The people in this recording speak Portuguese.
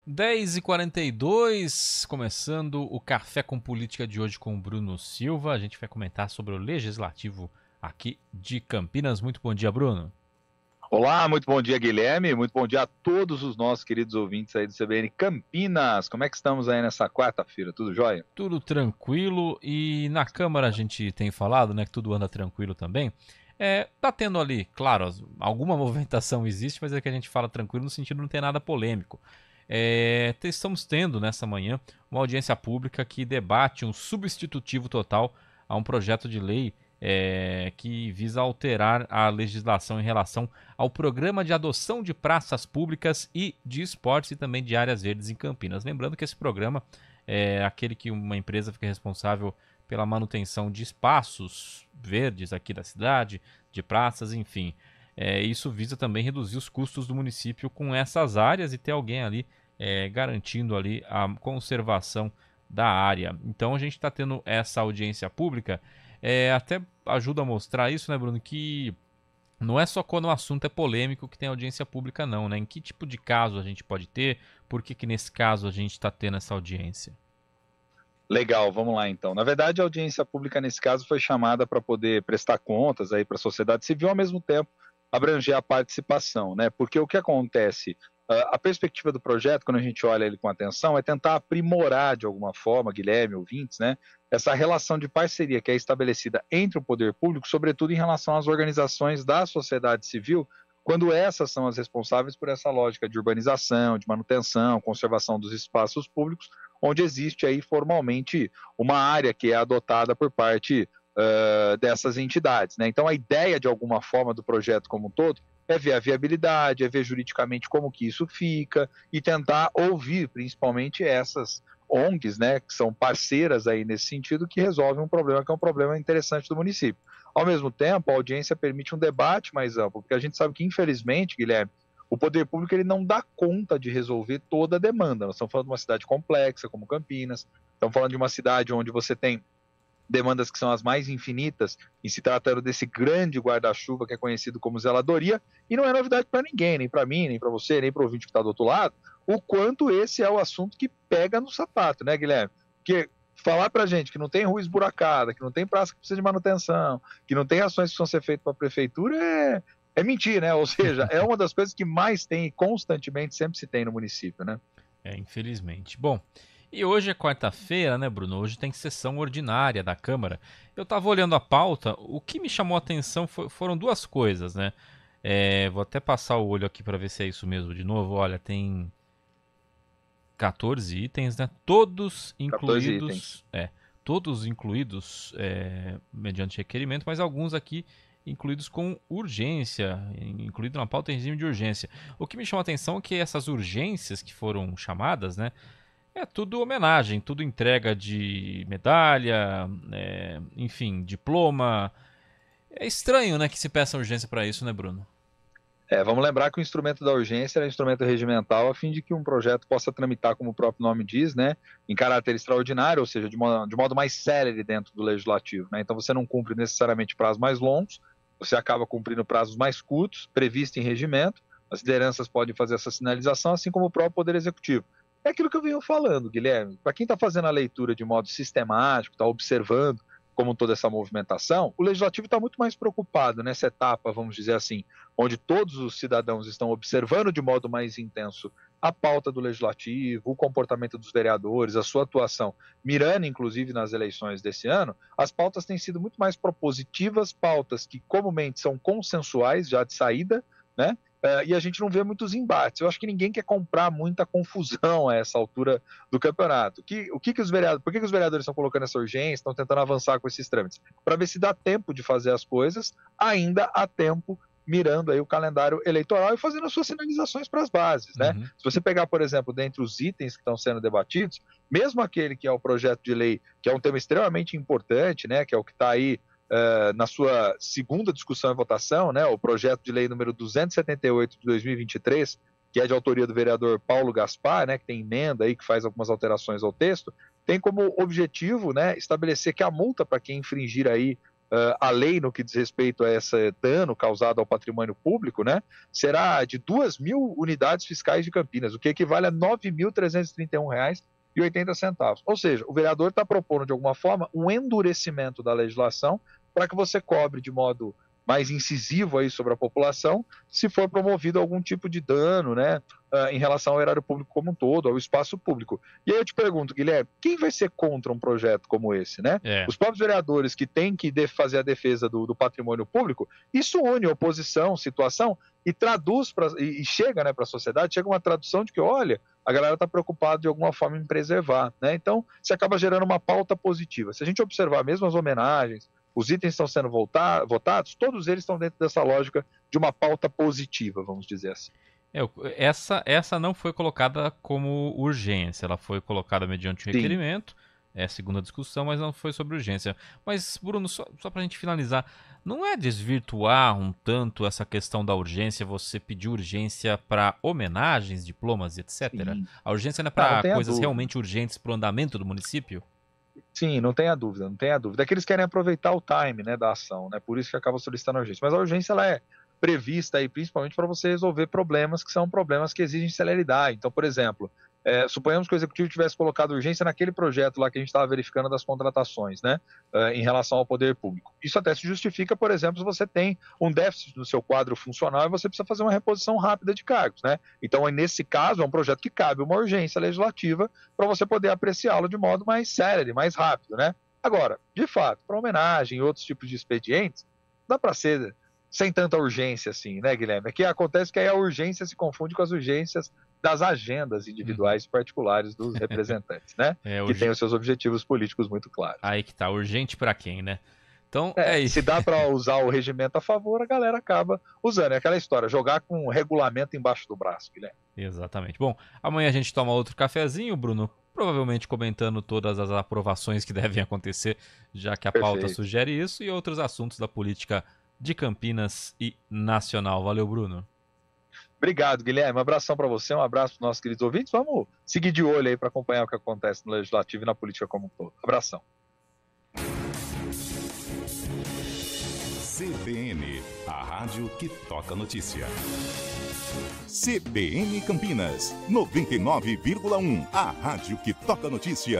10h42, começando o Café com Política de hoje com o Bruno Silva. A gente vai comentar sobre o Legislativo aqui de Campinas. Muito bom dia, Bruno. Olá, muito bom dia, Guilherme. Muito bom dia a todos os nossos queridos ouvintes aí do CBN Campinas. Como é que estamos aí nessa quarta-feira? Tudo jóia? Tudo tranquilo e na Câmara a gente tem falado, né, que tudo anda tranquilo também. Tá tendo ali, claro, alguma movimentação existe, mas é que a gente fala tranquilo no sentido de não ter nada polêmico. Estamos tendo nessa manhã uma audiência pública que debate um substitutivo total a um projeto de lei que visa alterar a legislação em relação ao programa de adoção de praças públicas e de esportes e também de áreas verdes em Campinas. Lembrando que esse programa é aquele que uma empresa fica responsável pela manutenção de espaços verdes aqui da cidade, de praças, enfim. Isso visa também reduzir os custos do município com essas áreas e ter alguém ali garantindo ali a conservação da área. Então a gente está tendo essa audiência pública, até ajuda a mostrar isso, né, Bruno, que não é só quando o assunto é polêmico que tem audiência pública não, né? Em que tipo de caso a gente pode ter? Por que nesse caso a gente está tendo essa audiência? Legal, vamos lá então. Na verdade, a audiência pública nesse caso foi chamada para poder prestar contas aí para a sociedade civil, ao mesmo tempo abranger a participação, né? Porque o que acontece, a perspectiva do projeto, quando a gente olha ele com atenção, é tentar aprimorar de alguma forma, Guilherme, ouvintes, né? Essa relação de parceria que é estabelecida entre o poder público, sobretudo em relação às organizações da sociedade civil, quando essas são as responsáveis por essa lógica de urbanização, de manutenção, conservação dos espaços públicos, onde existe aí formalmente uma área que é adotada por parte dessas entidades, né? Então a ideia de alguma forma do projeto como um todo é ver a viabilidade, é ver juridicamente como que isso fica e tentar ouvir principalmente essas ONGs, né, que são parceiras aí nesse sentido, que resolvem um problema que é um problema interessante do município. Ao mesmo tempo, a audiência permite um debate mais amplo, porque a gente sabe que, infelizmente, Guilherme, o poder público ele não dá conta de resolver toda a demanda. Nós estamos falando de uma cidade complexa, como Campinas, estamos falando de uma cidade onde você tem demandas que são as mais infinitas, e se tratando desse grande guarda-chuva que é conhecido como zeladoria, e não é novidade para ninguém, nem para mim, nem para você, nem para o ouvinte que está do outro lado, o quanto esse é o assunto que pega no sapato, né, Guilherme? Porque falar para gente que não tem rua esburacada, que não tem praça que precisa de manutenção, que não tem ações que precisam ser feitas para a prefeitura é mentir, né? Ou seja, é uma das coisas que mais tem e constantemente sempre se tem no município, né? Infelizmente. Bom, e hoje é quarta-feira, né, Bruno? Hoje tem sessão ordinária da Câmara. Eu estava olhando a pauta, o que me chamou a atenção foram duas coisas, né? Vou até passar o olho aqui para ver se é isso mesmo de novo. Olha, tem 14 itens, né? Todos 14 itens. incluídos, todos incluídos mediante requerimento, mas alguns aqui incluídos com urgência, incluído na pauta em regime de urgência. O que me chama a atenção é que essas urgências que foram chamadas, né? É tudo homenagem, tudo entrega de medalha, enfim, diploma. É estranho, né, que se peça urgência para isso, né, Bruno? Vamos lembrar que o instrumento da urgência é um instrumento regimental a fim de que um projeto possa tramitar, como o próprio nome diz, né, em caráter extraordinário, ou seja, de modo mais célere dentro do legislativo, né? Então você não cumpre necessariamente prazos mais longos, você acaba cumprindo prazos mais curtos, previsto em regimento, as lideranças podem fazer essa sinalização, assim como o próprio Poder Executivo. É aquilo que eu venho falando, Guilherme, para quem está fazendo a leitura de modo sistemático, está observando como toda essa movimentação, o legislativo está muito mais preocupado nessa etapa, vamos dizer assim, onde todos os cidadãos estão observando de modo mais intenso a pauta do legislativo, o comportamento dos vereadores, a sua atuação, mirando inclusive nas eleições desse ano, as pautas têm sido muito mais propositivas, pautas que comumente são consensuais já de saída, né? E a gente não vê muitos embates. Eu acho que ninguém quer comprar muita confusão a essa altura do campeonato. Por que os vereadores estão colocando essa urgência, estão tentando avançar com esses trâmites? Para ver se dá tempo de fazer as coisas, ainda há tempo, mirando aí o calendário eleitoral e fazendo as suas sinalizações para as bases, né? Uhum. Se você pegar, por exemplo, dentre os itens que estão sendo debatidos, mesmo aquele que é o projeto de lei, que é um tema extremamente importante, né, que é o que está aí na sua segunda discussão e votação, né, o projeto de lei número 278 de 2023, que é de autoria do vereador Paulo Gaspar, né, que tem emenda aí, que faz algumas alterações ao texto, tem como objetivo, né, estabelecer que a multa para quem infringir aí a lei no que diz respeito a esse dano causado ao patrimônio público, né, será de 2.000 unidades fiscais de Campinas, o que equivale a R$ 9.331,80. Ou seja, o vereador está propondo, de alguma forma, um endurecimento da legislação para que você cobre de modo mais incisivo aí sobre a população, se for promovido algum tipo de dano, né, em relação ao erário público como um todo, ao espaço público. E aí eu te pergunto, Guilherme, quem vai ser contra um projeto como esse, né? Os próprios vereadores que têm que fazer a defesa do patrimônio público, isso une oposição, situação, e traduz, e chega, né, para a sociedade, chega uma tradução de que, olha, a galera está preocupada de alguma forma em preservar, né? Então, se acaba gerando uma pauta positiva. Se a gente observar mesmo as homenagens, os itens estão sendo votados, todos eles estão dentro dessa lógica de uma pauta positiva, vamos dizer assim. Essa não foi colocada como urgência, ela foi colocada mediante um requerimento, segundo a discussão, mas não foi sobre urgência. Mas, Bruno, só para a gente finalizar, não é desvirtuar um tanto essa questão da urgência, você pedir urgência para homenagens, diplomas, etc? Sim. A urgência não é para coisas realmente urgentes para o andamento do município? Sim, não tenha dúvida, não tenha dúvida. É que eles querem aproveitar o time, né, da ação, né? Por isso que acaba solicitando a urgência. Mas a urgência, ela é prevista aí principalmente para você resolver problemas que são problemas que exigem celeridade. Então, por exemplo, suponhamos que o executivo tivesse colocado urgência naquele projeto lá que a gente estava verificando das contratações, né, em relação ao poder público. Isso até se justifica, por exemplo, se você tem um déficit no seu quadro funcional e você precisa fazer uma reposição rápida de cargos, né? Então, nesse caso, é um projeto que cabe uma urgência legislativa para você poder apreciá-lo de modo mais célere, mais rápido, né? Agora, de fato, para homenagem e outros tipos de expedientes, dá para ser sem tanta urgência assim, né, Guilherme? É que acontece que aí a urgência se confunde com as urgências das agendas individuais particulares dos representantes, né? Que têm os seus objetivos políticos muito claros. Aí que tá, urgente para quem, né? Então, isso. Se dá para usar o regimento a favor, a galera acaba usando. É aquela história, jogar com um regulamento embaixo do braço, Guilherme. Exatamente. Bom, amanhã a gente toma outro cafezinho, Bruno, provavelmente comentando todas as aprovações que devem acontecer, já que a pauta sugere isso, e outros assuntos da política de Campinas e nacional. Valeu, Bruno. Obrigado, Guilherme. Um abração para você, um abraço para os nossos queridos ouvintes. Vamos seguir de olho aí para acompanhar o que acontece no Legislativo e na política como um todo. Abração. CBN, a rádio que toca notícia. CBN Campinas, 99,1, a rádio que toca notícia.